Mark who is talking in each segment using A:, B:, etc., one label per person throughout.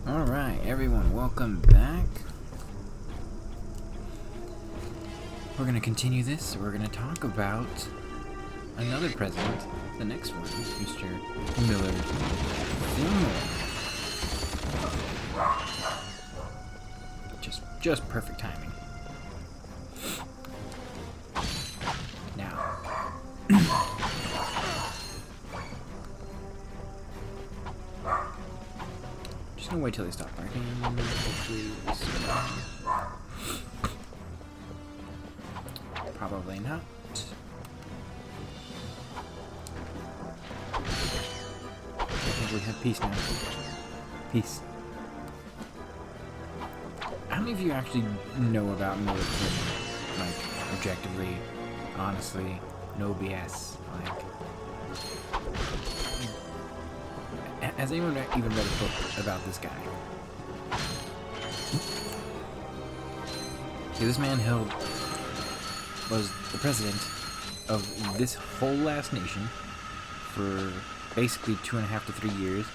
A: Alright, everyone, welcome back. We're going to continue this. We're going to talk about another president, the next one, Mr. Millard Fillmore. Just perfect timing. Now. Just gonna wait till they stop barking. Hopefully this probably not. I think we have peace now. Peace. How many of you actually know about military? Like, objectively, honestly, no BS. Like, has anyone even read a book about this guy? See, this man was the president of this whole last nation for basically 2.5 to 3 years,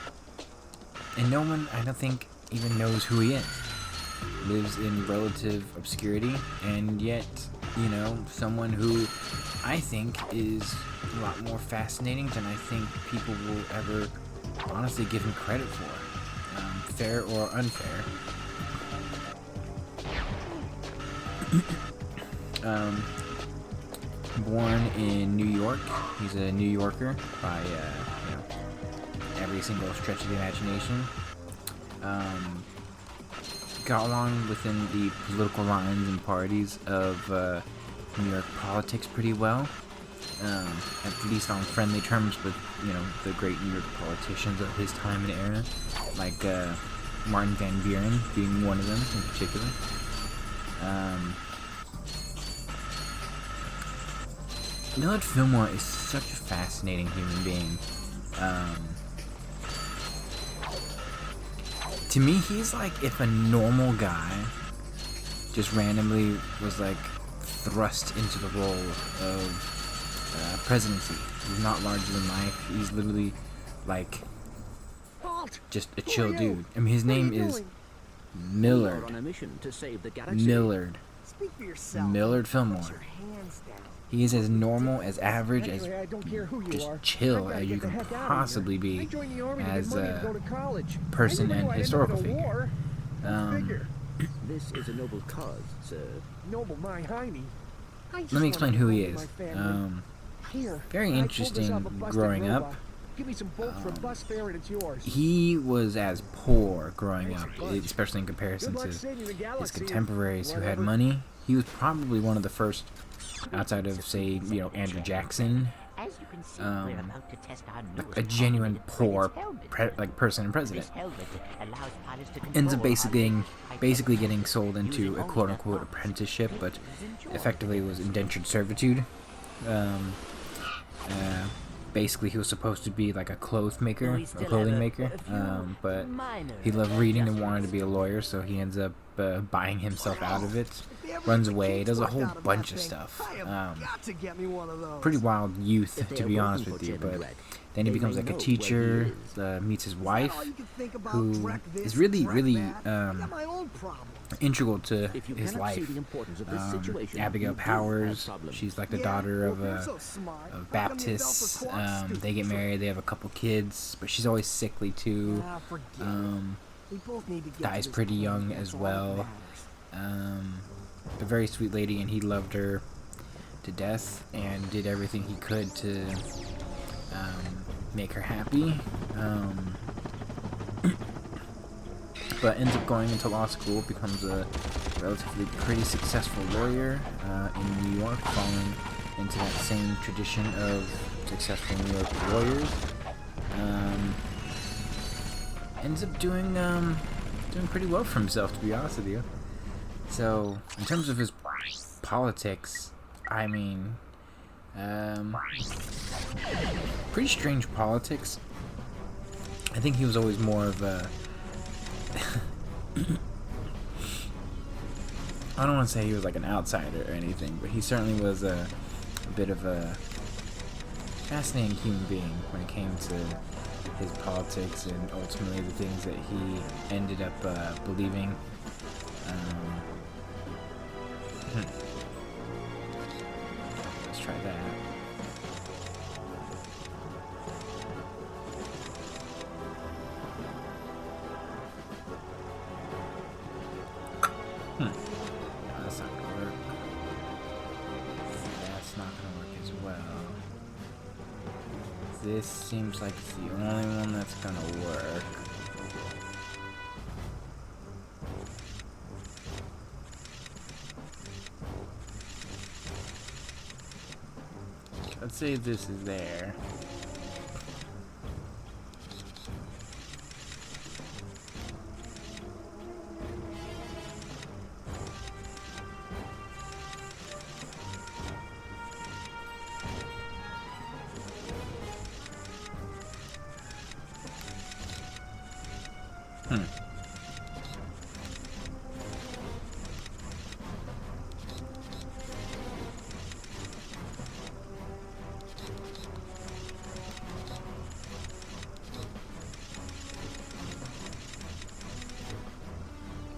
A: and no one, I don't think, even knows who he is. Lives in relative obscurity, and yet, you know, someone who I think is a lot more fascinating than I think people will ever honestly give him credit for, fair or unfair. Born in New York, he's a New Yorker by every single stretch of the imagination. Got along within the political lines and parties of New York politics pretty well. At least on friendly terms with, you know, the great New York politicians of his time and era, like Martin Van Buren being one of them in particular. Millard Fillmore is such a fascinating human being. To me, he's like if a normal guy just randomly was like thrust into the role of presidency. He's not larger than life. He's literally like just a chill dude. I mean, his name is Millard. Millard Fillmore. He is as normal, as average, as just chill as you can possibly be as a person and historical figure.
B: This is a noble cause, sir. Noble my hiney.
A: Let me explain who he is. Very interesting growing up. He was as poor growing up, especially in comparison to his contemporaries who had money. He was probably one of the first, outside of, say, you know, Andrew Jackson, a genuine poor person and president. Ends up basically getting sold into a quote-unquote apprenticeship, but effectively was indentured servitude. Basically, he was supposed to be like a clothing maker, but he loved reading and wanted to be a lawyer, so he ends up buying himself out of it, runs away, does a whole bunch of stuff. Pretty wild youth, to be honest with you, but then he becomes like a teacher, meets his wife, who is really integral to his life. Abigail Powers, she's like the daughter of Baptists. They get married, they have a couple kids, but she's always sickly too. Dies pretty young as well. A very sweet lady, and he loved her to death and did everything he could to make her happy. But ends up going into law school, becomes a relatively pretty successful lawyer in New York, falling into that same tradition of successful New York lawyers. Ends up doing pretty well for himself, to be honest with you. So, in terms of his politics, I mean, pretty strange politics. I think he was always more of a I don't want to say he was like an outsider or anything, but he certainly was a bit of a fascinating human being when it came to his politics and ultimately the things that he ended up believing. Let's try that. That's not gonna work. That's not gonna work as well. This seems like it's the only one that's gonna work. Let's say this is there.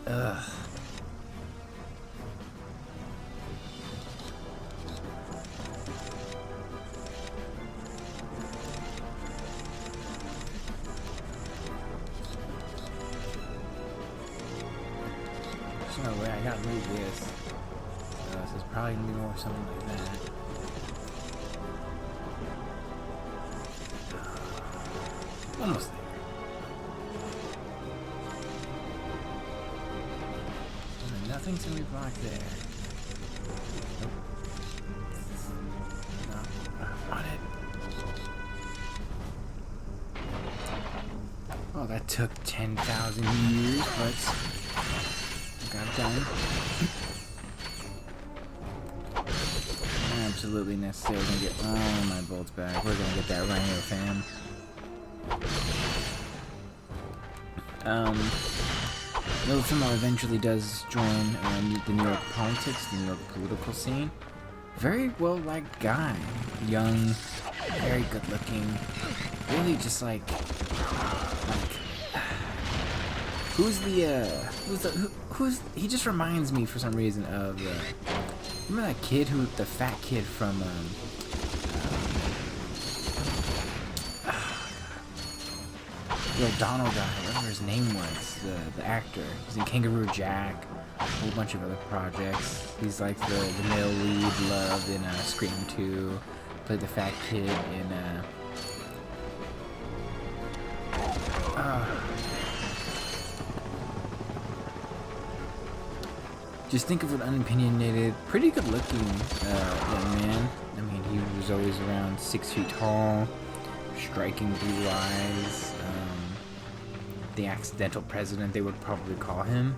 A: Ugh. There's no way I gotta move this. This is probably gonna be more something like that. Almost there. Nothing's gonna be blocked there. Nope. No, I want it. Oh, that took 10,000 years, but got it done. Absolutely necessary. We're gonna get all my bolts back. We're gonna get that Rhino, fam. Philmo eventually does join the New York politics, the New York political scene. Very well-liked guy. Young, very good-looking. Really just like he just reminds me for some reason of, remember that kid the fat kid from, the O'Donnell guy, whatever his name was, the actor. He's in Kangaroo Jack, a whole bunch of other projects. He's like the male lead loved in Scream 2. Played the fat kid in just think of an unopinionated, pretty good looking young man. I mean, he was always around 6 feet tall, striking blue eyes. The accidental president, they would probably call him.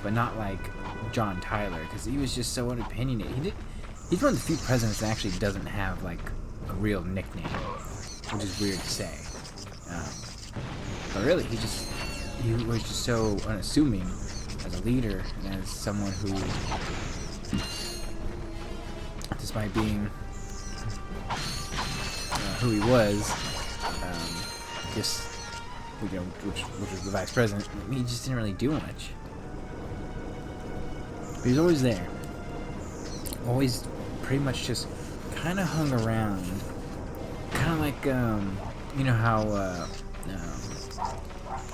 A: But not like John Tyler, because he was just so unopinionated. He's one of the few presidents that actually doesn't have like a real nickname, which is weird to say. But really, he was just so unassuming as a leader and as someone who, despite being who he was, just, which was the vice president, he just didn't really do much. But he was always there. Always pretty much just kind of hung around. Kind of like, you know how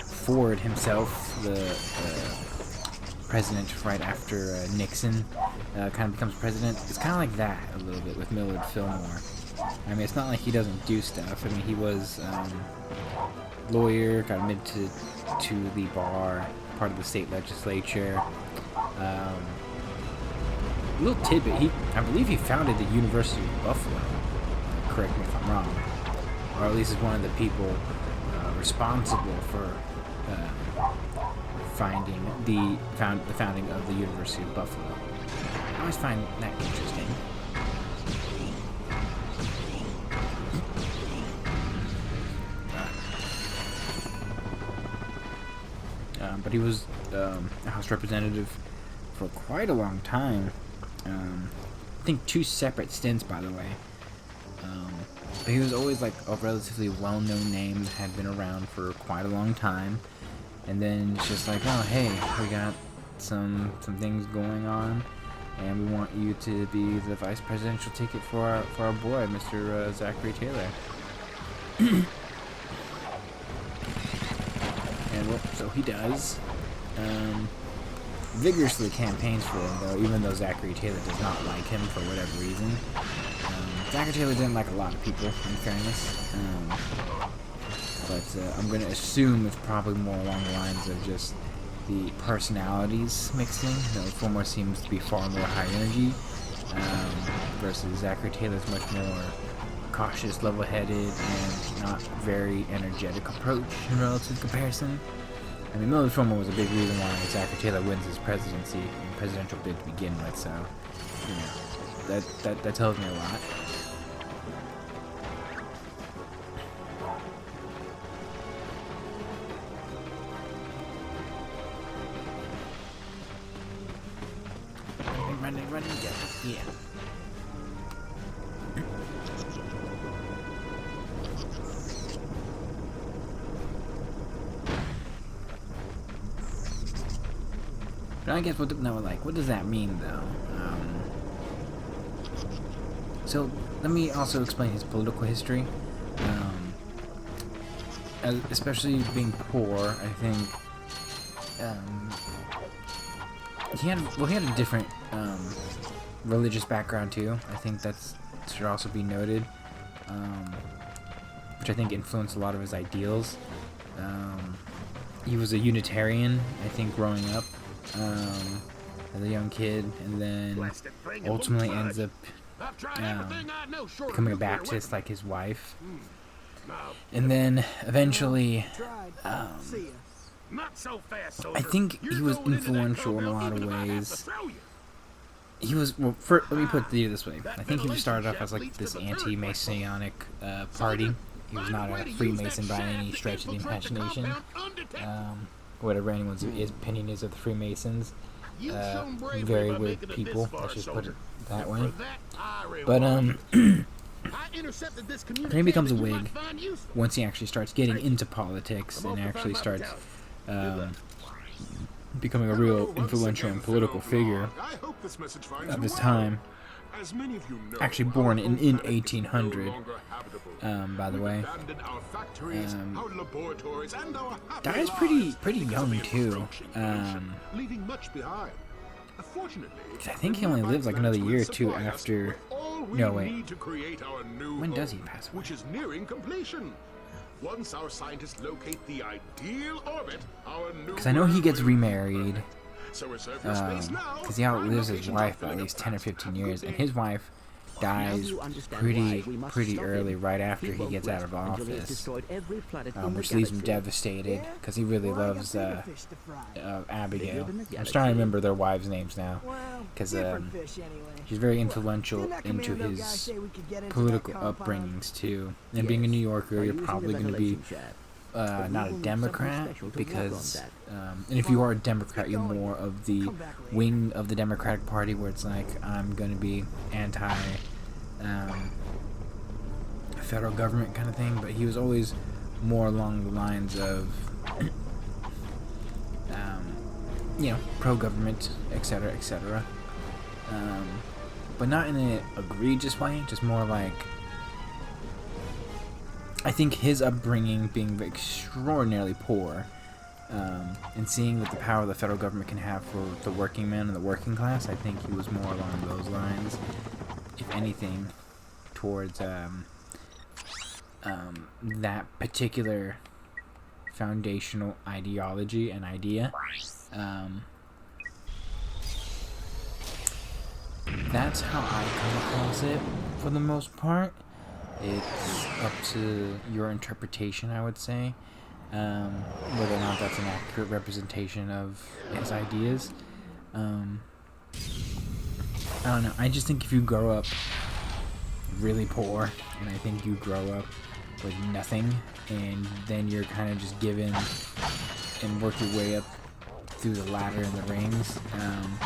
A: Ford himself, the president right after Nixon, kind of becomes president. It's kind of like that a little bit with Millard Fillmore. I mean, it's not like he doesn't do stuff. I mean, he was lawyer, got admitted to the bar, part of the state legislature. Little tidbit, I believe he founded the University of Buffalo. Correct me if I'm wrong. Or at least is one of the people responsible for the founding of the University of Buffalo. I always find that interesting. But he was a House representative for quite a long time. I think 2 separate stints, by the way. But he was always like a relatively well-known name that had been around for quite a long time. And then it's just like, oh hey, we got some things going on, and we want you to be the vice presidential ticket for our boy, Mr. Zachary Taylor. And well, so he does. Vigorously campaigns for him, though, even though Zachary Taylor does not like him for whatever reason. Zachary Taylor didn't like a lot of people, in fairness. But I'm going to assume it's probably more along the lines of just the personalities mixing. Fillmore seems to be far more high energy, versus Zachary Taylor's much more cautious, level-headed, and not very energetic approach in relative comparison. I mean, Millard Fillmore was a big reason why Zachary Taylor wins his presidency and presidential bid to begin with, so, you know, that tells me a lot. Running, yeah. But I guess what does that mean though? So let me also explain his political history. Especially being poor, I think he had a different religious background too. I think that should also be noted, which I think influenced a lot of his ideals. He was a Unitarian, I think, growing up as a young kid, and then ultimately ends up becoming a Baptist like his wife. And then eventually, I think he was influential in a lot of ways. He was, well, let me put it this way. I think he started off as like this anti-Masonic party. He was not a Freemason by any stretch of the imagination. Whatever anyone's opinion is of the Freemasons. Very weird people, let's just put it that way. But, then he becomes a Whig once he actually starts getting into politics and actually starts becoming a real influential and political figure of his time. Actually born in 1800, by the way. Dies pretty young too. I think he only lives like another year or two after. No, wait. When does he pass away?
C: Which is nearing completion. Once our scientists locate the ideal orbit, our new
A: because I know he gets remarried.
C: So reserve your space now.
A: Because he outlives his wife by at least 10 or 15 years, and his wife dies pretty early, right after he gets out of office, which leaves him devastated because he really loves Abigail. I'm starting to remember their wives' names now, because she's very influential into his political upbringings too. And being a New Yorker, you're probably going to be not a Democrat, because and if you are a Democrat, you're more of the wing of the Democratic Party where it's like, I'm going to be anti federal government kind of thing. But he was always more along the lines of you know, pro-government, etc., etc. But not in an egregious way, just more like, I think his upbringing being extraordinarily poor, and seeing what the power the federal government can have for the working man and the working class, I think he was more along those lines, if anything, towards that particular foundational ideology and idea. That's how I come across it for the most part. It's up to your interpretation, I would say, whether or not that's an accurate representation of his ideas. I don't know. I just think if you grow up really poor, and I think you grow up with nothing, and then you're kind of just given and work your way up through the ladder and the rings,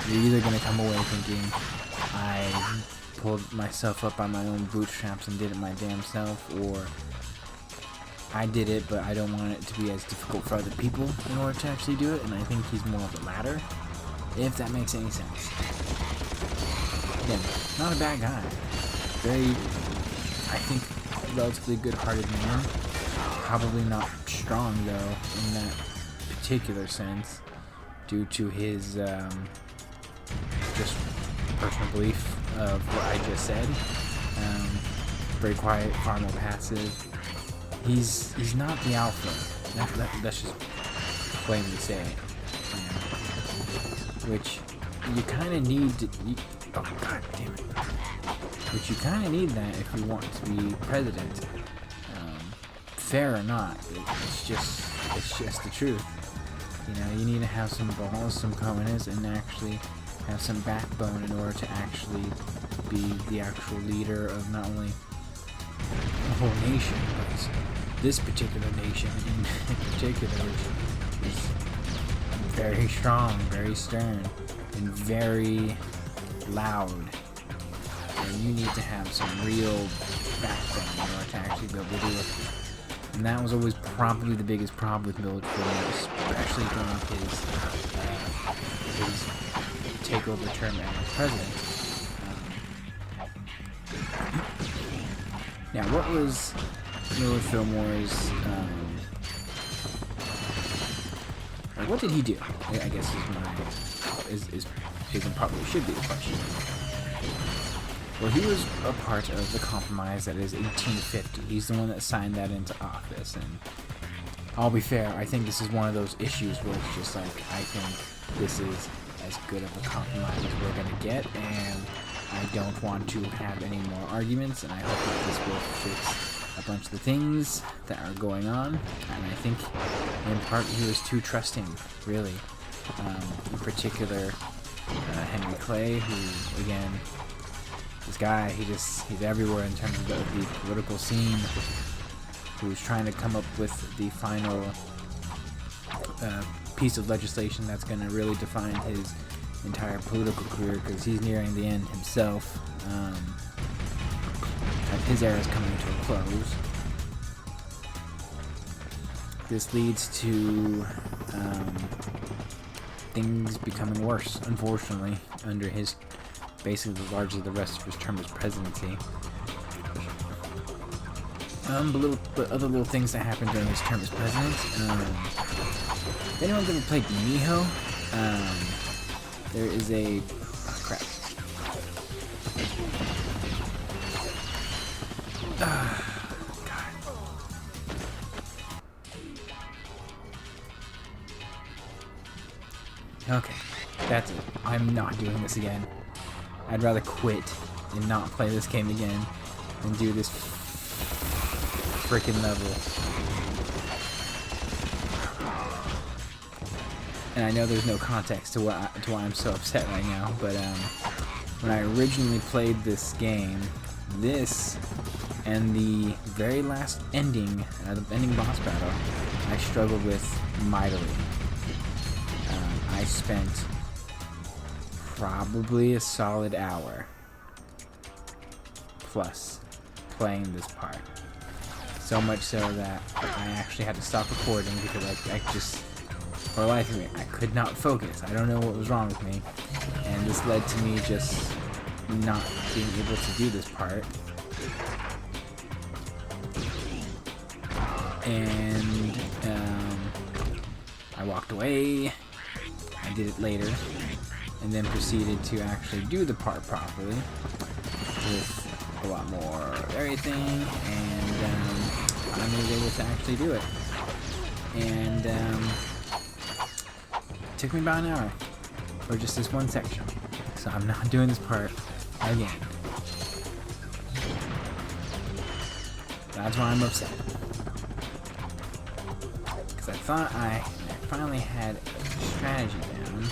A: you're either going to come away thinking, I pulled myself up by my own bootstraps and did it my damn self, or I did it, but I don't want it to be as difficult for other people in order to actually do it, and I think he's more of the latter, if that makes any sense. Again, not a bad guy. Very, I think, relatively good-hearted man. Probably not strong, though, in that particular sense, due to his just personal belief of what I just said. Very quiet, far more passive. He's not the alpha. That's just plainly say it. Which you kind of need to. Oh god damn it! Which you kind of need that if you want to be president. Fair or not, it's just the truth. You know, you need to have some balls, some cojones, and actually have some backbone in order to actually be the actual leader of not only the whole nation, but this particular nation in particular is very strong, very stern, and very loud. And you need to have some real backbone in order to actually be able to do it. And that was always probably the biggest problem with military, especially during his takeover term as president. Now, what was Millard Fillmore's, what did he do? I guess is probably should be the question. Well, he was a part of the compromise that is 1850. He's the one that signed that into office, and I'll be fair, I think this is one of those issues where it's just like, I think this is as good of a compromise as we're going to get, and I don't want to have any more arguments, and I hope that this will fix a bunch of the things that are going on, and I think in part he was too trusting, really. In particular, Henry Clay, who, again, this guy, he's everywhere in terms of the political scene, who's trying to come up with the final piece of legislation that's going to really define his entire political career, because he's nearing the end himself. His era is coming to a close. This leads to things becoming worse, unfortunately, under his basically largely the rest of his term as presidency. But other little things that happened during his term as president. If anyone's ever played Miho, there is a... Oh, crap. God. Okay, that's it. I'm not doing this again. I'd rather quit and not play this game again than do this freaking level. And I know there's no context to why I'm so upset right now, but when I originally played this game, this and the very last ending, the ending boss battle, I struggled with mightily. I spent probably a solid hour plus playing this part. So much so that I actually had to stop recording because I just, for the life of me, I could not focus. I don't know what was wrong with me. And this led to me just not being able to do this part. And I walked away. I did it later. And then proceeded to actually do the part properly with a lot more everything, and I was able to actually do it. And it took me about an hour for just this one section, so I'm not doing this part again. That's why I'm upset, because I thought I finally had a strategy down.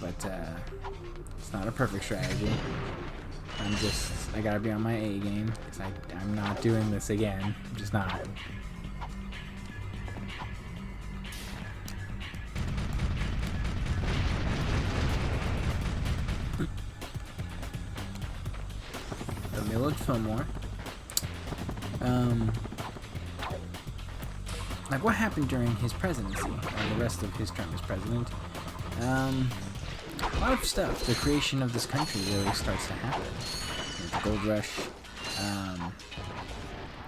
A: But it's not a perfect strategy. I gotta be on my A game, because I'm not doing this again. I'm just not. They looked Fillmore. Like what happened during his presidency, or the rest of his term as president. A lot of stuff. The creation of this country really starts to happen. The gold rush.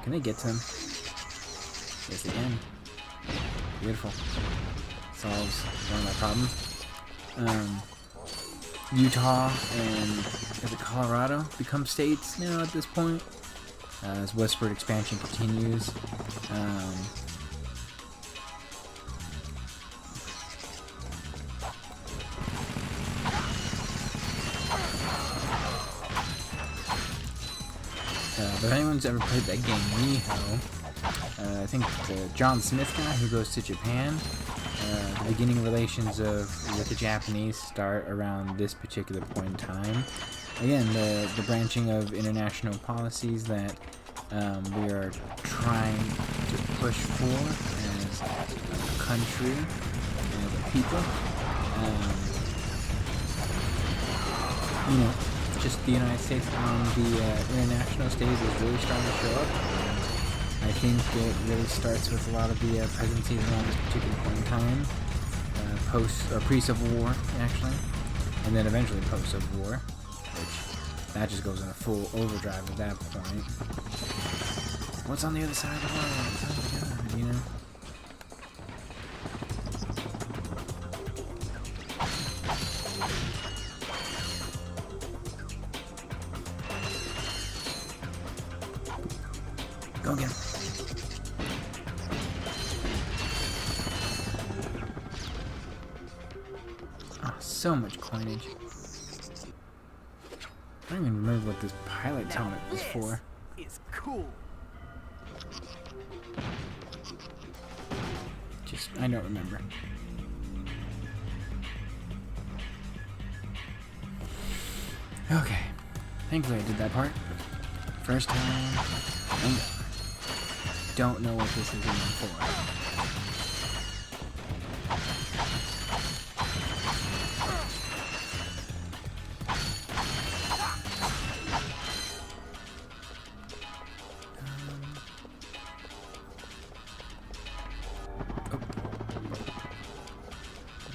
A: Can they get to him? Yes, they can. Beautiful. Solves one of my problems. Utah and is it Colorado become states now at this point? As westward expansion continues. But if anyone's ever played that game, Miho, I think the John Smith guy who goes to Japan, the beginning relations with the Japanese start around this particular point in time. Again, the branching of international policies that we are trying to push for as a country and as a people. You know, just the United States on the international stage is really starting to show up. I think it really starts with a lot of the presidencies around this particular point in time, pre-Civil War, actually, and then eventually post-Civil War, which that just goes in a full overdrive at that point. What's on the other side of the world? Oh my God, you know? Go again. Oh, so much coinage. I don't even remember what this pilot's helmet was for.
B: It's cool.
A: I don't remember. Okay. Thankfully I did that part. First time. And don't know what this is even for.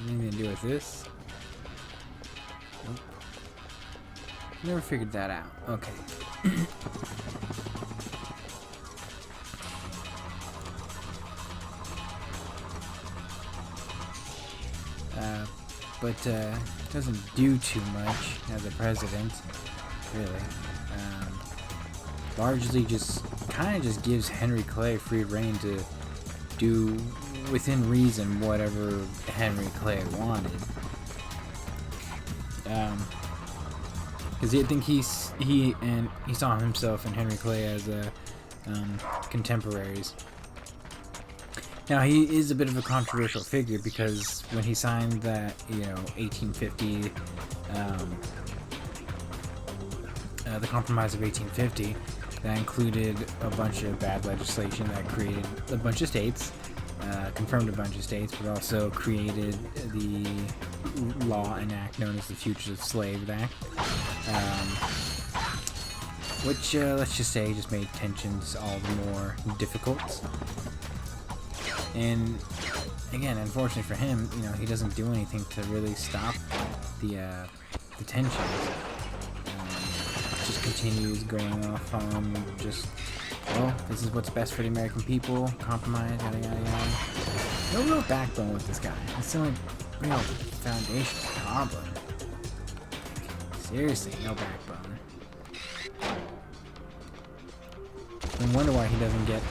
A: Anything to do with this? Nope. Never figured that out. Okay. But doesn't do too much as a president, really. Largely just kind of just gives Henry Clay free reign to do within reason whatever Henry Clay wanted. Because I think he saw himself and Henry Clay as contemporaries. Now he is a bit of a controversial figure because when he signed that, 1850, the Compromise of 1850, that included a bunch of bad legislation that created a bunch of states, confirmed a bunch of states, but also created the law and act known as the Fugitive Slave Act, which, let's just say, just made tensions all the more difficult. And again, unfortunately for him, he doesn't do anything to really stop the tensions. Just continues going off on just, well, this is what's best for the American people, compromise, yada yada yada. No real backbone with this guy. It's the only real foundational problem. Seriously, no backbone. No wonder why he doesn't get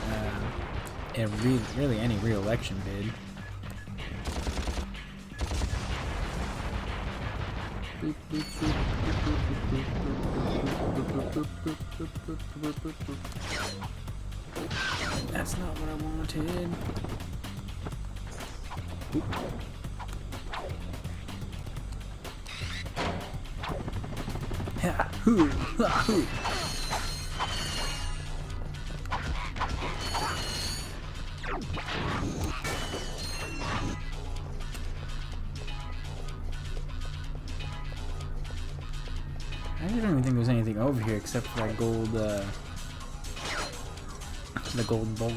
A: really any re-election bid. That's not what I wanted. Ha! Hoo! Ha! Hoo! I don't even think there's anything over here except for that gold, the gold bolt.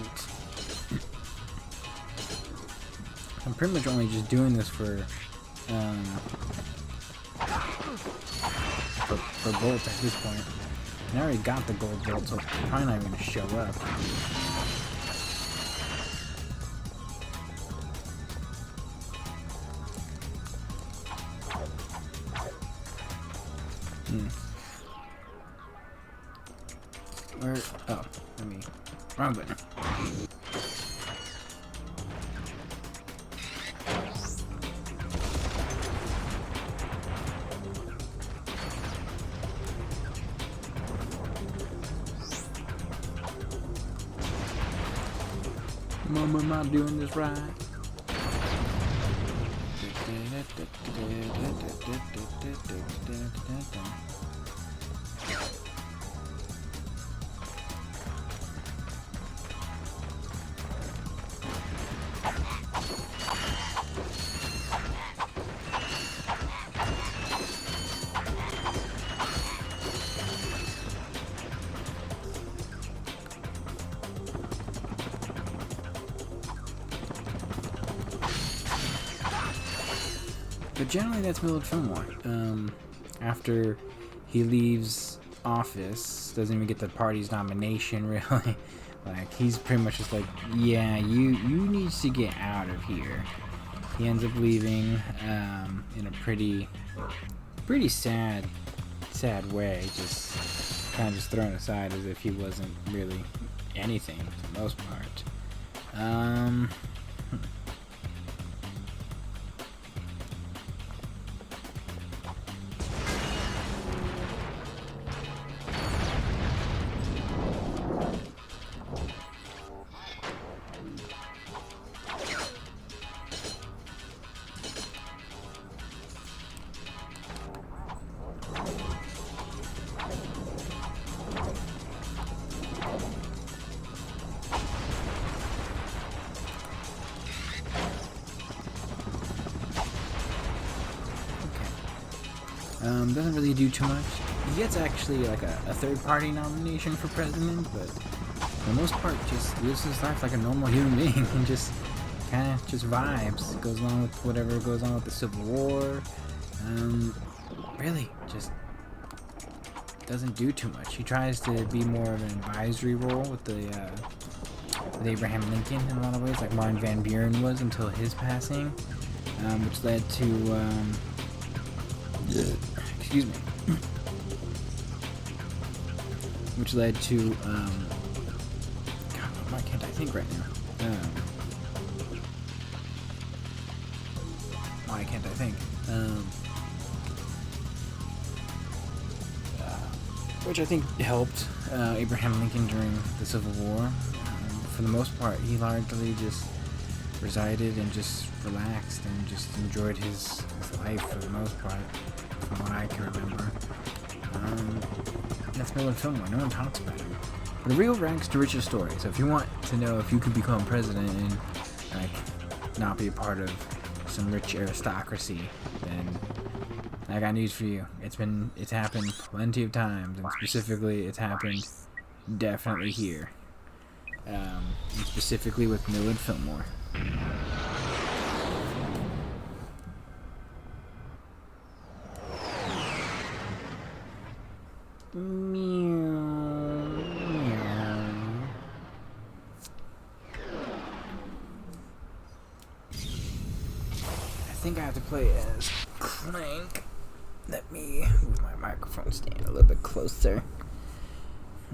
A: I'm pretty much only just doing this for bolts at this point. And I already got the gold bolt, so it's probably not even gonna show up. Where? Oh, wrong button. Mama, am I doing this right? But generally, that's Millard Fillmore. After he leaves office, doesn't even get the party's nomination, really. Like, he's pretty much just like, yeah, you need to get out of here. He ends up leaving in a pretty sad way, just kind of just thrown aside as if he wasn't really anything for the most part. Doesn't really do too much. He gets actually like a third-party nomination for president, but for the most part, just lives his life like a normal human being and just kind of just vibes. Goes along with whatever goes on with the Civil War. Really, just doesn't do too much. He tries to be more of an advisory role with with Abraham Lincoln in a lot of ways, like Martin Van Buren was until his passing, which led to excuse me. Which led to, God, why can't I think right now? Why can't I think? Which I think helped Abraham Lincoln during the Civil War. For the most part, he largely just resided and just relaxed and just enjoyed his life for the most part, from what I can remember. That's Millard Fillmore. No one talks about him. The real rags to riches story. So if you want to know if you could become president and like not be a part of some rich aristocracy, then I got news for you. It's happened plenty of times, and specifically it's happened definitely here. And specifically with Millard Fillmore. I think I have to play as Clank. Let me move my microphone stand a little bit closer.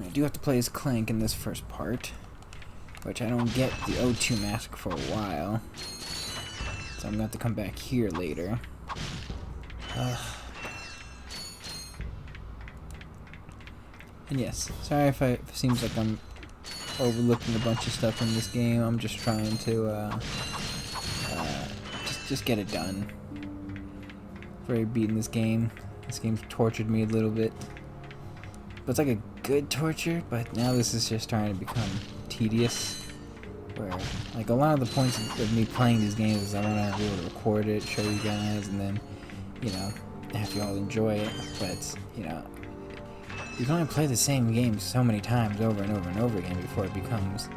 A: I do have to play as Clank in this first part, which I don't get the O2 mask for a while, so I'm gonna have to come back here later. And yes, sorry if it seems like I'm overlooking a bunch of stuff in this game. I'm just trying to just get it done. Very beating this game. This game's tortured me a little bit, but it's like a good torture. But now this is just starting to become tedious. Where like a lot of the points of me playing these games is I want to be able to record it, show you guys, and then have you all enjoy it. But you can only play the same game so many times over and over and over again before it becomes,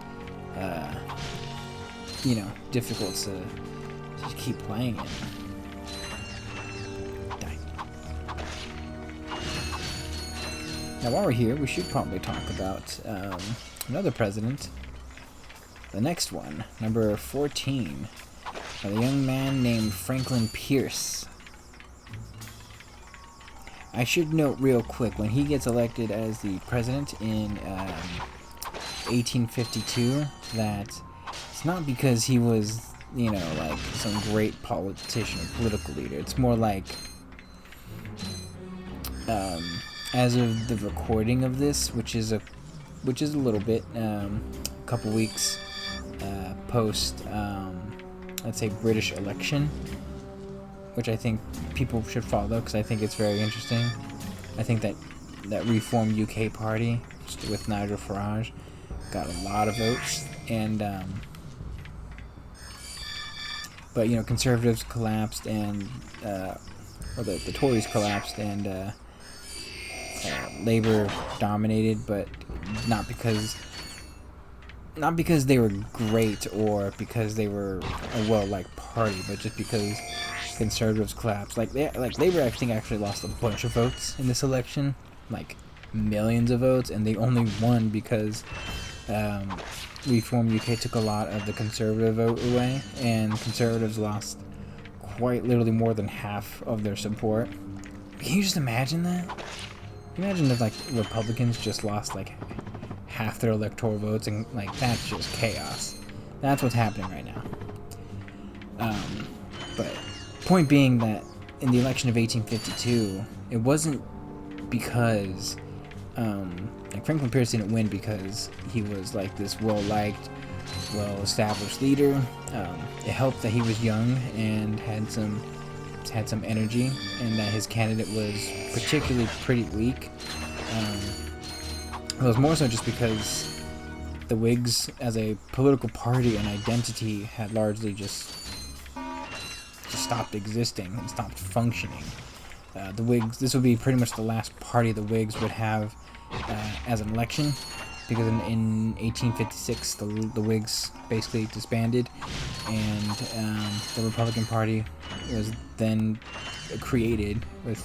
A: you know, difficult to just keep playing it. Die. Now, while we're here, we should probably talk about another president. The next one, number 14, a young man named Franklin Pierce. I should note real quick, when he gets elected as the president in 1852, that it's not because he was, you know, like some great politician or political leader. It's more like, as of the recording of this, which is a little bit, a couple weeks post, let's say, British election, which I think people should follow because I think it's very interesting. I think that Reform UK party with Nigel Farage got a lot of votes, and but you know, Conservatives collapsed, and or the Tories collapsed, and Labour dominated, but not because they were great or because they were a well-liked party, but just because Conservatives collapsed. Like Labour, I think, actually lost a bunch of votes in this election, like millions of votes, and they only won because Reform UK took a lot of the Conservative vote away, and Conservatives lost quite literally more than half of their support. Can you just imagine that? Can you imagine if like Republicans just lost like half their electoral votes, and like that's just chaos. That's what's happening right now. But point being that in the election of 1852, it wasn't because like Franklin Pierce didn't win because he was like this well-liked, well-established leader. It helped that he was young and had some energy, and that his candidate was particularly pretty weak. It was more so just because the Whigs, as a political party and identity, had largely just stopped existing and stopped functioning. The Whigs, this would be pretty much the last party the Whigs would have as an election, because in 1856 the Whigs basically disbanded, and the Republican Party was then created with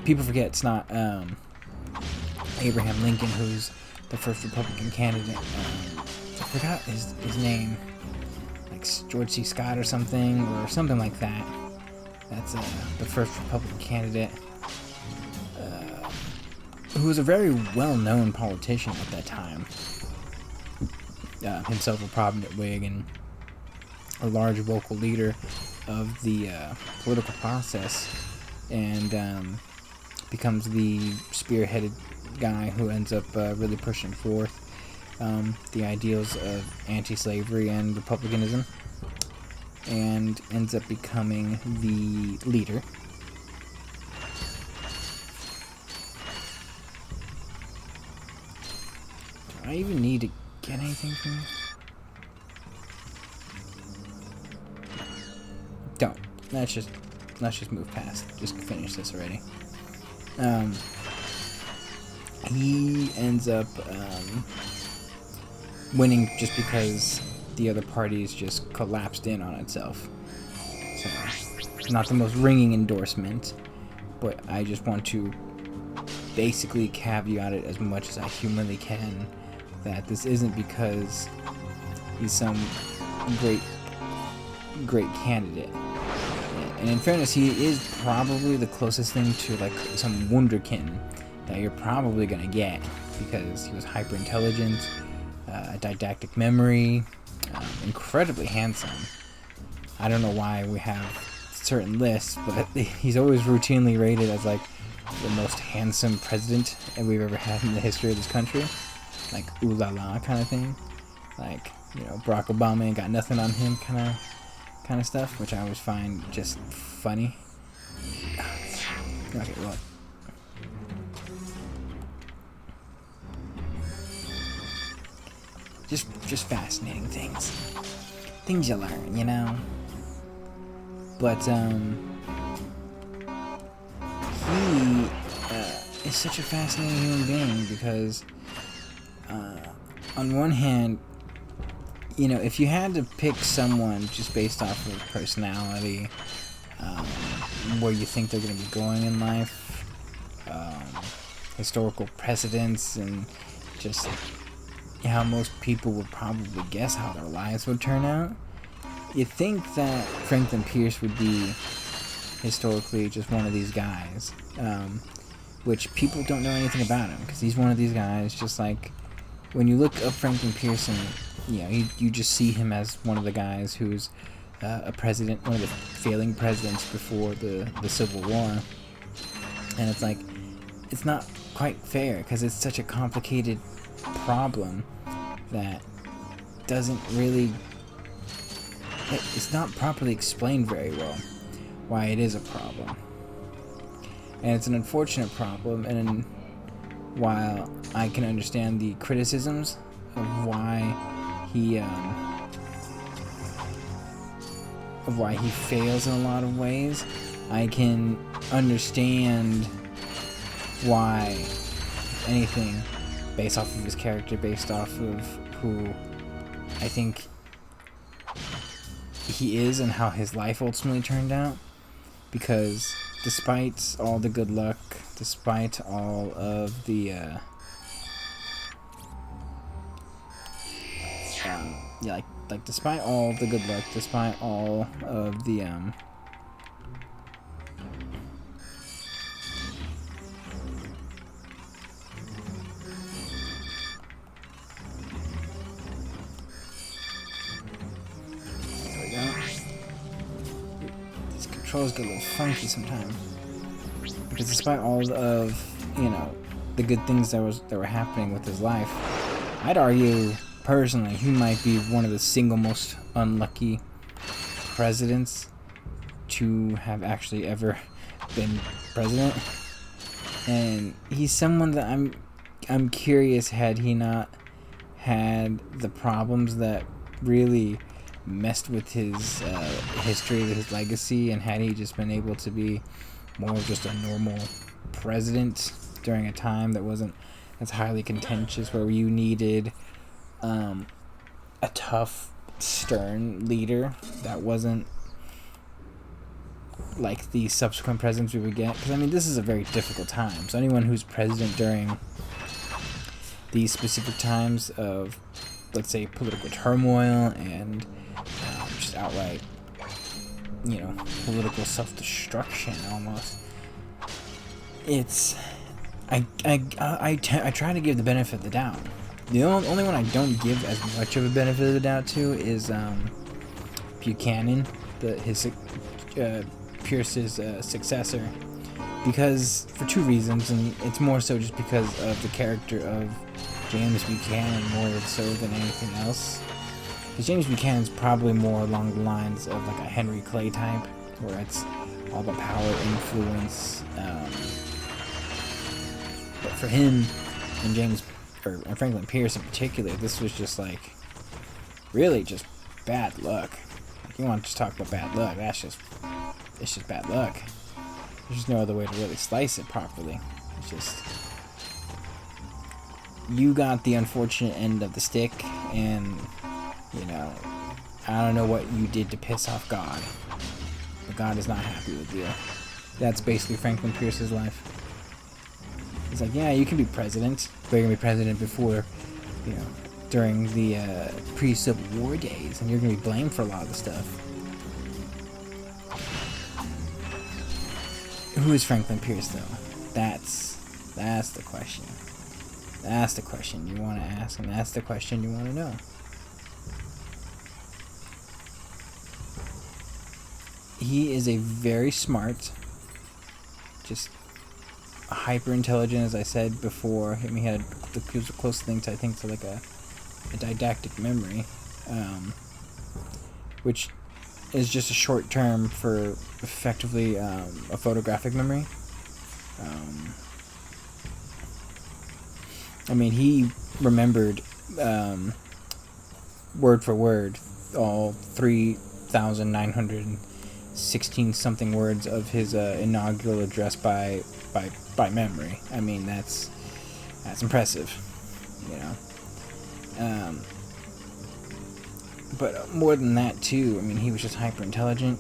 A: people forget it's not Abraham Lincoln who's the first Republican candidate. I forgot his name, like George C. Scott or something like that. That's the first Republican candidate, who was a very well-known politician at that time. Himself a prominent Whig and a large vocal leader of the political process, and becomes the spearheaded guy who ends up really pushing forth the ideals of anti-slavery and republicanism, and ends up becoming the leader. Do I even need to get anything from this? Don't. Let's just move past. Just finish this already. He ends up winning just because the other parties just collapsed in on itself. So, not the most ringing endorsement, but I just want to basically caveat it as much as I humanly can, that this isn't because he's some great candidate. And in fairness, he is probably the closest thing to like some wunderkind that you're probably gonna get, because he was hyper intelligent, didactic memory, incredibly handsome. I don't know why we have certain lists, but he's always routinely rated as like the most handsome president that we've ever had in the history of this country. Like ooh la la kind of thing. Like, you know, Barack Obama ain't got nothing on him kind of stuff, which I always find just funny. Okay, well, just fascinating things you learn, you know. But he is such a fascinating human being because, on one hand, you know, if you had to pick someone just based off of personality, where you think they're going to be going in life, historical precedents, and just how most people would probably guess how their lives would turn out, you think that Franklin Pierce would be historically just one of these guys, which people don't know anything about him because he's one of these guys. Just like when you look up Franklin Pierce, you know, you just see him as one of the guys who's a president, one of the failing presidents before the Civil War, and it's like it's not quite fair because it's such a complicated problem that doesn't really, it's not properly explained very well why it is a problem, and it's an unfortunate problem. And while I can understand the criticisms of why he fails in a lot of ways, I can understand why, if anything, based off of his character, based off of who I think he is and how his life ultimately turned out. Because despite all the good luck, despite all of the despite all the good luck, despite all of the there we go. These controls get a little funky sometimes. Because despite all of, you know, the good things that were happening with his life, I'd argue personally he might be one of the single most unlucky presidents to have actually ever been president. And he's someone that I'm curious, had he not had the problems that really messed with his history, his legacy, and had he just been able to be more of just a normal president during a time that wasn't as highly contentious, where you needed a tough, stern leader that wasn't like the subsequent presidents we would get. Because, I mean, this is a very difficult time. So anyone who's president during these specific times of, let's say, political turmoil and just outright, you know, political self-destruction almost, it's... I try to give the benefit of the doubt. The only one I don't give as much of a benefit of the doubt to is Buchanan, Pierce's successor, because for two reasons, and it's more so just because of the character of James Buchanan more so than anything else. Because James Buchanan's probably more along the lines of like a Henry Clay type, where it's all about power, influence. But for him and Franklin Pierce in particular, this was just like really just bad luck. Like, you want to just talk about bad luck? It's just bad luck. There's just no other way to really slice it properly. It's just, you got the unfortunate end of the stick, and you know, I don't know what you did to piss off God, but God is not happy with you. That's basically Franklin Pierce's life. He's like, yeah, you can be president, but you're gonna be president before, you know, during the pre-Civil War days, and you're gonna be blamed for a lot of the stuff. Who is Franklin Pierce, though? That's the question. That's the question you want to ask, and that's the question you want to know. He is a very smart, just hyper intelligent, as I said before. I mean, he had the close thing to, I think, to like a didactic memory, which is just a short term for effectively a photographic memory. I mean, he remembered word for word all 3,900 16-something words of his inaugural address by memory. I mean, that's impressive, you know. But more than that too. I mean, he was just hyper intelligent.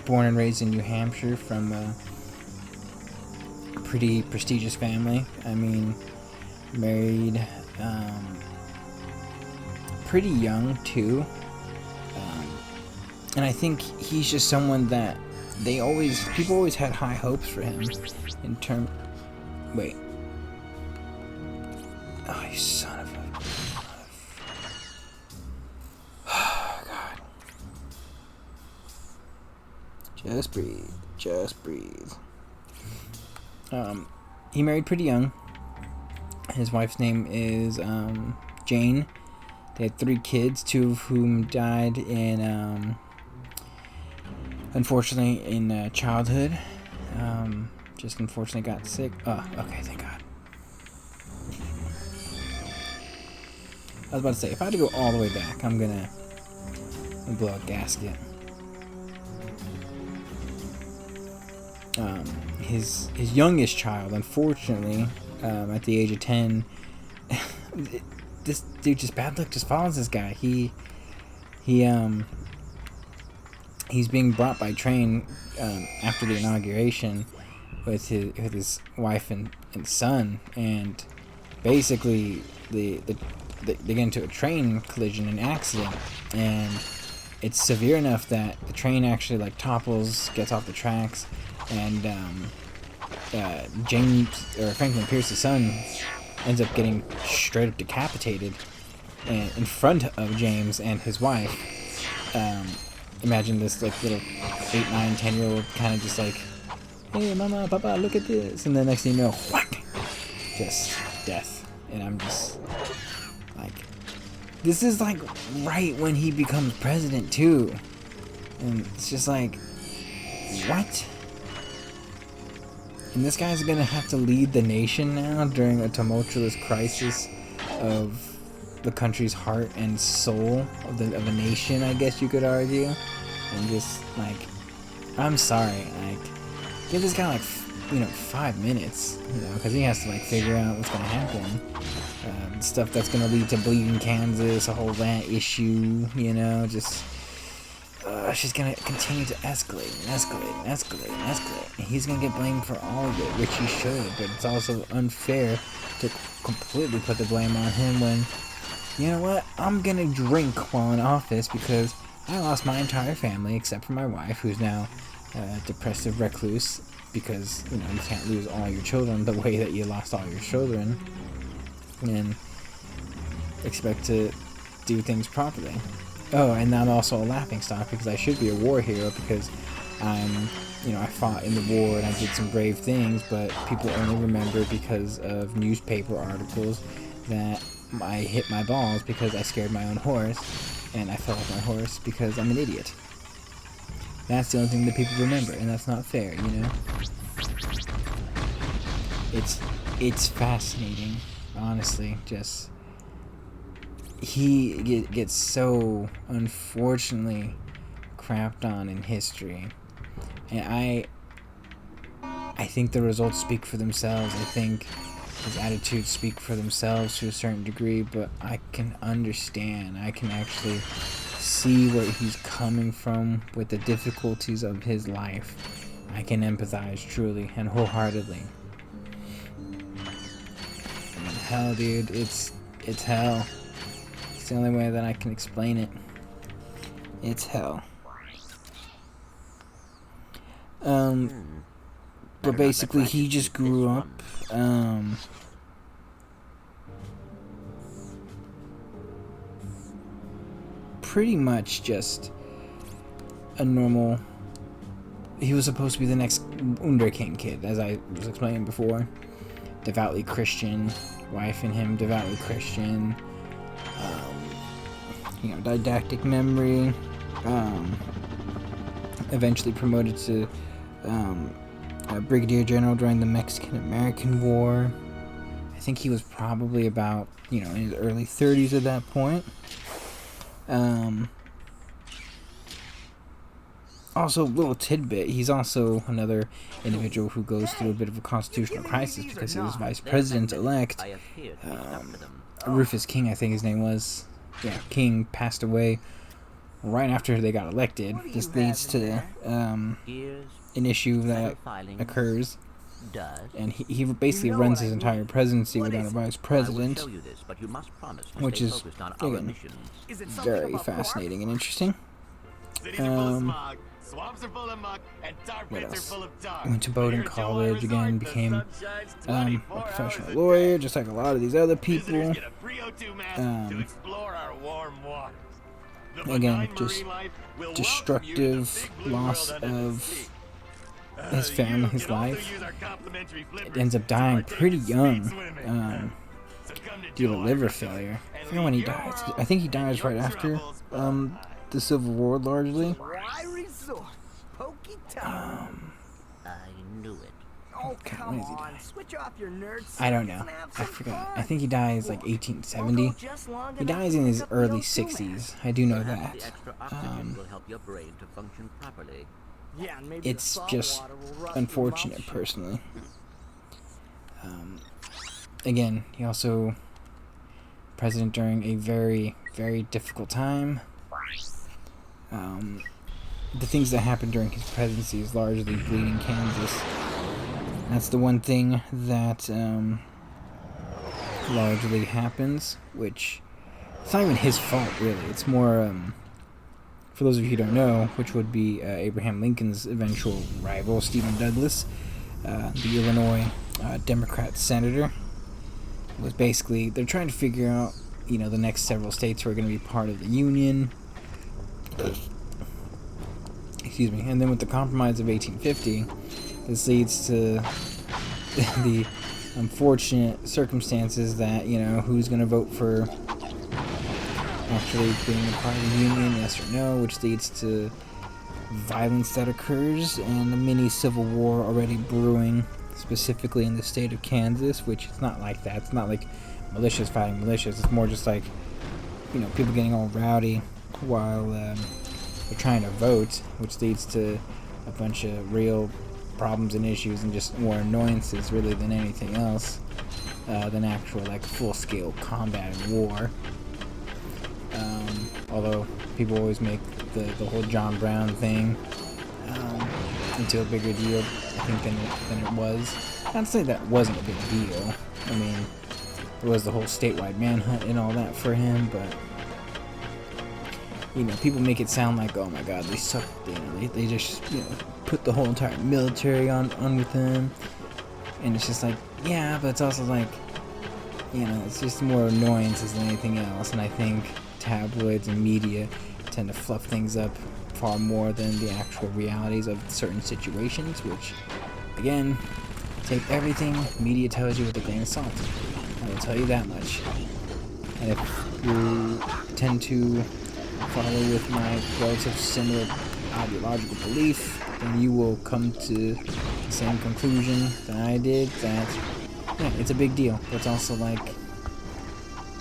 A: Born and raised in New Hampshire from a pretty prestigious family. I mean, married pretty young too. And I think he's just someone that people always had high hopes for him in term. Wait. Oh, you son of a. Oh, God. Just breathe. Just breathe. He married pretty young. His wife's name is Jane. They had 3 kids, 2 of whom died in unfortunately in childhood. Just unfortunately got sick. Oh, okay, thank God. I was about to say, if I had to go all the way back, I'm gonna blow a gasket. His youngest child, unfortunately, at the age of 10, this dude, just bad luck just follows this guy. He's being brought by train after the inauguration with his wife and son, and basically they get into a train collision, an accident, and it's severe enough that the train actually like topples, gets off the tracks, and Franklin Pierce's son ends up getting straight up decapitated in front of James and his wife. Imagine this like little 8, 9, 10-year-old kind of just like, hey mama, papa, look at this, and the next thing you know, whack, just death. And I'm just like, this is like right when he becomes president too, and it's just like, what? And this guy's gonna have to lead the nation now during a tumultuous crisis of the country's heart and soul of a nation, I guess you could argue. And just like, I'm sorry, like, give this guy like 5 minutes, because he has to like figure out what's gonna happen. Stuff that's gonna lead to Bleeding Kansas, a whole that issue, just she's gonna continue to escalate and escalate and escalate and escalate. And he's gonna get blamed for all of it, which he should, but it's also unfair to completely put the blame on him when, you know what, I'm gonna drink while in office because I lost my entire family except for my wife, who's now a depressive recluse, because you can't lose all your children the way that you lost all your children and expect to do things properly. Oh, and I'm also a laughingstock because I should be a war hero because I fought in the war and I did some brave things, but people only remember because of newspaper articles that I hit my balls because I scared my own horse and I fell off my horse because I'm an idiot. That's the only thing that people remember, and that's not fair, It's fascinating, honestly, just... He gets so unfortunately crapped on in history, and I think the results speak for themselves. I think his attitudes speak for themselves to a certain degree, but I can understand. I can actually see where he's coming from with the difficulties of his life. I can empathize truly and wholeheartedly. I mean, hell, dude, it's hell. It's the only way that I can explain it. It's hell. But basically he just grew up, pretty much just a normal... He was supposed to be the next Wunderkind kid, as I was explaining before. Devoutly Christian, wife and him devoutly Christian. Didactic memory, eventually promoted to Brigadier General during the Mexican-American War. I think he was probably about, in his early 30s at that point. Also, little tidbit, he's also another individual who goes through a bit of a constitutional crisis because his vice president-elect, Rufus King, I think his name was, yeah, King, passed away right after they got elected. This leads to an issue that occurs, and he basically runs his entire presidency without a vice president, which is, again, very fascinating and interesting. What else? Went to Bowdoin College again, became a professional lawyer, just like a lot of these other people. Again, just destructive loss of his family, his life. It ends up dying pretty young due to liver failure. I forget when he dies. I think he dies right after the Civil War, largely.
B: I knew it. Oh, come on. Switch off your nerds.
A: I don't know. I forgot. I think he dies like 1870. He dies in his early 60s. I do know that. It's just unfortunate, personally. Again, he also president during a very, very difficult time. The things that happened during his presidency is largely bleeding Kansas. That's the one thing that largely happens, which it's not even his fault, really. It's more, for those of you who don't know, which would be Abraham Lincoln's eventual rival, Stephen Douglas, the Illinois Democrat senator. Was basically, they're trying to figure out, you know, the next several states who are going to be part of the Union. Excuse me. And then with the Compromise of 1850, this leads to the unfortunate circumstances that, you know, who's going to vote for actually being a part of the Union, yes or no, which leads to violence that occurs and a mini civil war already brewing, specifically in the state of Kansas, which is not like that. It's not like militias fighting militias. It's more just like, you know, people getting all rowdy while they're trying to vote, which leads to a bunch of real problems and issues and just more annoyances really than anything else, than actual like full-scale combat and war. Although people always make the whole John Brown thing into a bigger deal, I think, than it was. Not to say that wasn't a big deal. I mean, there was the whole statewide manhunt and all that for him, but you know, people make it sound like, oh my god, they suck. You know, they just, you know, put the whole entire military on with him, and it's just like, yeah, but it's also like, you know, it's just more annoyances than anything else. And I think tabloids and media tend to fluff things up far more than the actual realities of certain situations, which, again, take everything media tells you with a grain of salt. I will tell you that much. And if you tend to follow with my relative similar ideological belief, then you will come to the same conclusion that I did, that, yeah, it's a big deal. But it's also like,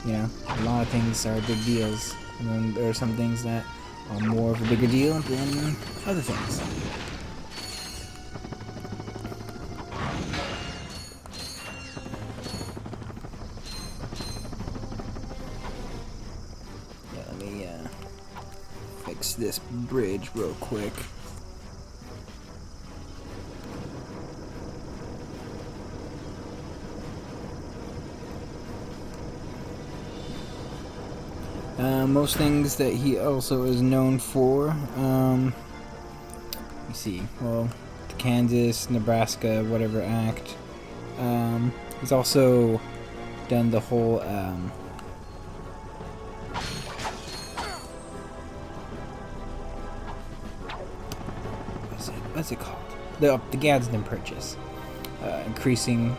A: you know, a lot of things are big deals, and then there are some things that are more of a bigger deal than other things. Yeah, let me fix this bridge real quick. Most things that he also is known for, let me see, well, the Kansas, Nebraska, whatever act. He's also done the whole, what's it called? The Gadsden Purchase. Increasing,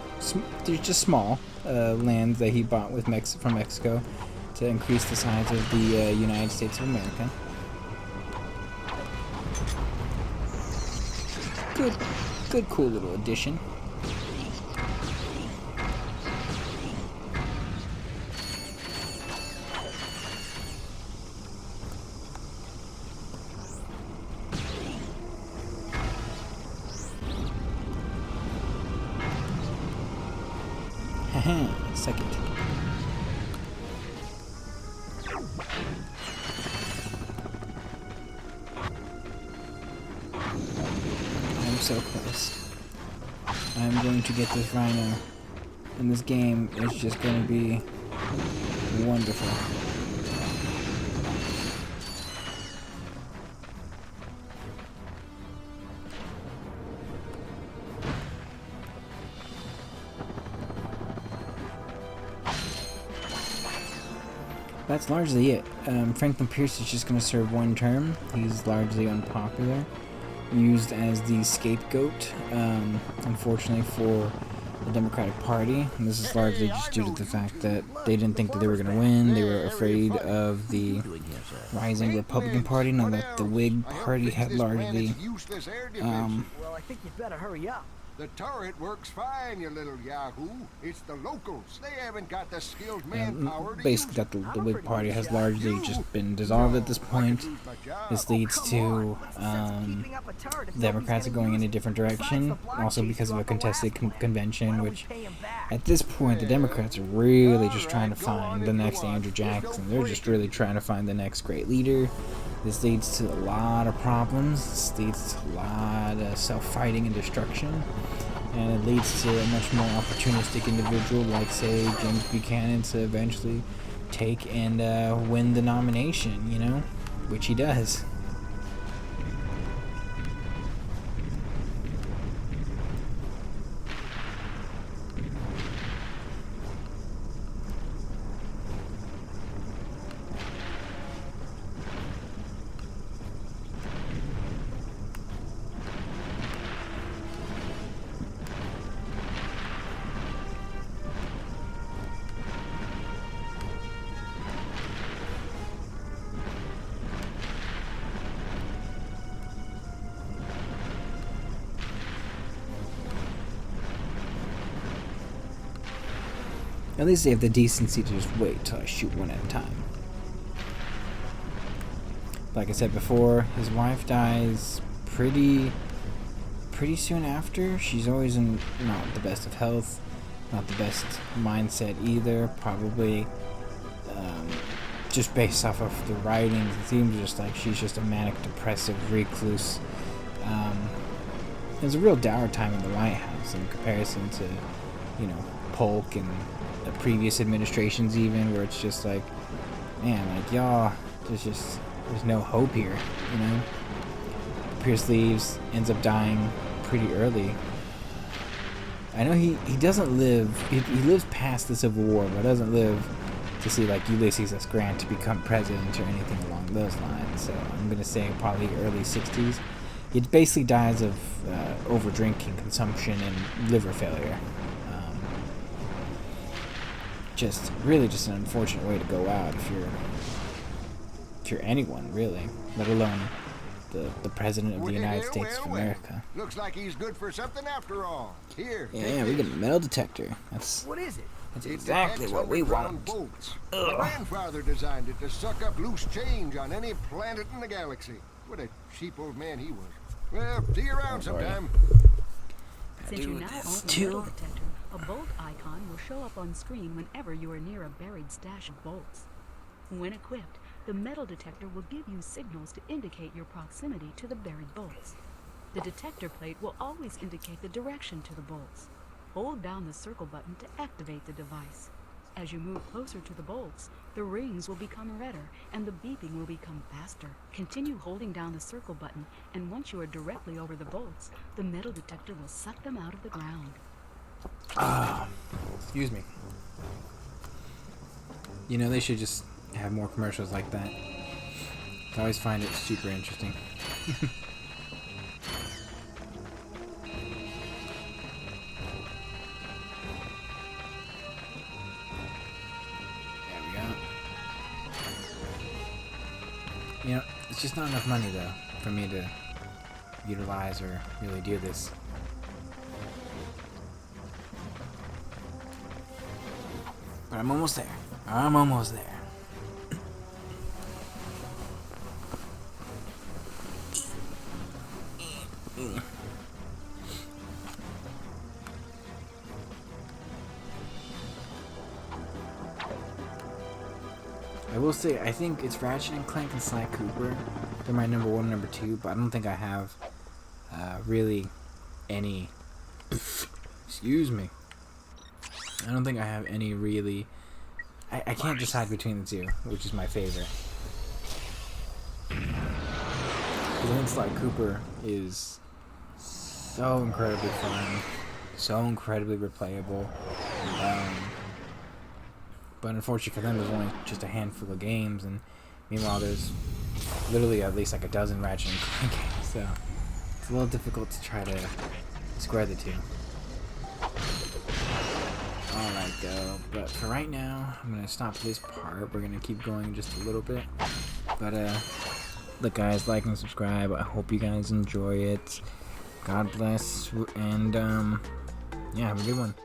A: there's just small lands that he bought with from Mexico, to increase the size of the United States of America. Good, cool little addition. Second. I'm so close. I'm going to get this rhino. And this game is just going to be wonderful. That's largely it. Franklin Pierce is just going to serve one term. He's largely unpopular. Used as the scapegoat, unfortunately, for the Democratic Party. And this is largely just due to the fact that they didn't think that they were going to win. They were afraid of the rising Republican Party, now that the Whig Party had largely
B: Well, I think you'd better hurry up.
D: The turret works fine, you little yahoo. It's the locals. They haven't got the skilled manpower to
A: basically that the Whig Party has largely just been dissolved at this point. This leads to the Democrats are going in a different direction, also because of a contested convention, which at this point the Democrats are really just trying to find the next Andrew Jackson. They're just really trying to find the next great leader. This leads to a lot of problems. This leads to a lot of self-fighting and destruction. And it leads to a much more opportunistic individual like, say, James Buchanan to eventually take and win the nomination, you know? Which he does. At least they have the decency to just wait till I shoot one at a time. Like I said before, his wife dies pretty soon after. She's always in not the best of health, not the best mindset either. Probably just based off of the writings, it seems just like she's just a manic depressive recluse. There's a real dour time in the White House in comparison to, you know, Polk and the previous administrations, even, where it's just like, man, like, y'all, there's no hope here, you know? Pierce leaves, ends up dying pretty early. I know he doesn't live, he lives past the Civil War, but doesn't live to see, like, Ulysses S. Grant to become president or anything along those lines. So I'm gonna say probably early 60s. He basically dies of over-drinking, consumption, and liver failure. Just an unfortunate way to go out if you're anyone, really, let alone the president of the United States of America.
D: Looks like he's good for something after all. Here.
A: Yeah, we get a metal detector.
B: What is it?
A: That's exactly what we want.
D: Bolts. My grandfather designed it to suck up loose change on any planet in the galaxy. What a cheap old man he was. Well, see you around sometime.
E: Since you now own a metal detector, a bolt icon will show up on screen whenever you are near a buried stash of bolts. When equipped, the metal detector will give you signals to indicate your proximity to the buried bolts. The detector plate will always indicate the direction to the bolts. Hold down the circle button to activate the device. As you move closer to the bolts, the rings will become redder and the beeping will become faster. Continue holding down the circle button, and once you are directly over the bolts, the metal detector will suck them out of the ground.
A: Excuse me. You know, they should just have more commercials like that. I always find it super interesting. There we go. You know, it's just not enough money, though, for me to utilize or really do this. But I'm almost there. I'm almost there. will say, I think it's Ratchet and Clank and Sly Cooper. They're my number 1 and number 2, but I don't think I have really any... Excuse me. I don't think I have any really... I can't decide between the two, which is my favorite. Because I think Sly Cooper is so incredibly fun, so incredibly replayable. But unfortunately for them, there's only just a handful of games, and meanwhile there's literally at least like a dozen Ratchet and Clank games, so it's a little difficult to try to square the two. Alright though, but for right now, I'm going to stop this part. We're going to keep going just a little bit. But look guys, like and subscribe. I hope you guys enjoy it. God bless, and yeah, have a good one.